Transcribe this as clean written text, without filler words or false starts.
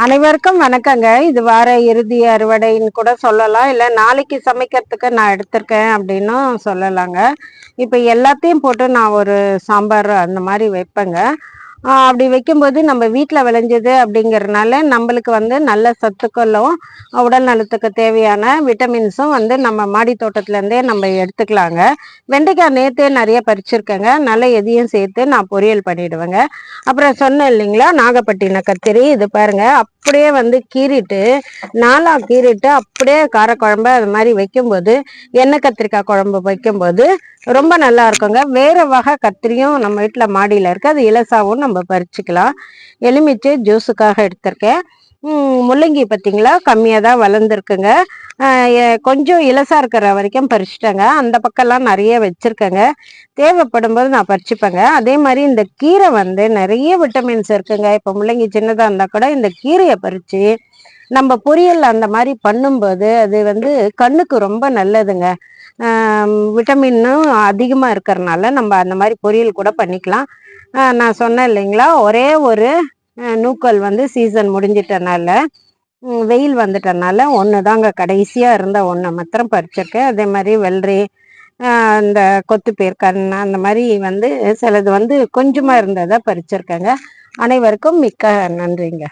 அனைவருக்கும் வணக்கங்க. இது வார இறுதி அறுவடைன்னு கூட சொல்லலாம். இல்ல நாளைக்கு சமைக்கிறதுக்கு நான் எடுத்திருக்கேன் அப்படின்னும் சொல்லலாங்க. இப்ப எல்லாத்தையும் போட்டு நான் ஒரு சாம்பார் அந்த மாரி வைப்பேங்க. அப்படி வைக்கும்போது நம்ம வீட்ல விளைஞ்சது அப்படிங்கிறனால நம்மளுக்கு நல்ல சத்துக்களும், உடல் நலத்துக்கு தேவையான விட்டமின்ஸும் நம்ம மாடி தோட்டத்துலேருந்தே நம்ம எடுத்துக்கலாங்க. வெண்டைக்காய் நேத்தே நெறைய பறிச்சிருக்கேங்க. அதனால எதையும் சேர்த்து நான் பொரியல் பண்ணிடுவேங்க. அப்புறம் சொன்னேன் இல்லைங்களா, நாகப்பட்டினம் கத்திரி இது பாருங்க. அப்படியே கீறிட்டு 4ஆ கீறிட்டு அப்படியே காரக்குழம்பு அது மாதிரி வைக்கும்போது, எண்ணெய் கத்திரிக்காய் குழம்பு வைக்கும்போது ரொம்ப நல்லா இருக்குங்க. வேற வகை கத்திரியும் நம்ம வீட்டுல மாடியில இருக்கு. அது இலசாவும் நம்ம பறிச்சுக்கலாம். எலுமிச்சை ஜூஸுக்காக எடுத்திருக்கேன். முள்ளங்கி பார்த்தீங்களா, கம்மியாக தான் வளர்ந்துருக்குங்க. கொஞ்சம் இலசா இருக்கிற வரைக்கும் பறிச்சுட்டேங்க. அந்த பக்கம்லாம் நிறைய வச்சிருக்கேங்க. தேவைப்படும் போது நான் பறிச்சுப்பேங்க. அதே மாதிரி இந்த கீரை நிறைய விட்டமின்ஸ் இருக்குங்க. இப்போ முள்ளங்கி சின்னதாக இருந்தால் கூட இந்த கீரையை பறித்து நம்ம பொரியல் அந்த மாதிரி பண்ணும்போது அது கண்ணுக்கு ரொம்ப நல்லதுங்க. விட்டமின்னும் அதிகமாக இருக்கிறனால நம்ம அந்த மாதிரி பொரியல் கூட பண்ணிக்கலாம். நான் சொன்னேன் இல்லைங்களா, ஒரே ஒரு நூக்கல் சீசன் முடிஞ்சிட்டனால வெயில் வந்துட்டனால ஒன்று தாங்க கடைசியாக இருந்த ஒன்றை மாத்திரம் பறிச்சிருக்கேன். அதே மாதிரி வெள்ளரி, இந்த கொத்துப்பேர்க்கன் அந்த மாதிரி சிலது கொஞ்சமாக இருந்ததை பறிச்சிருக்கேங்க. அனைவருக்கும் மிக்க நன்றிங்க.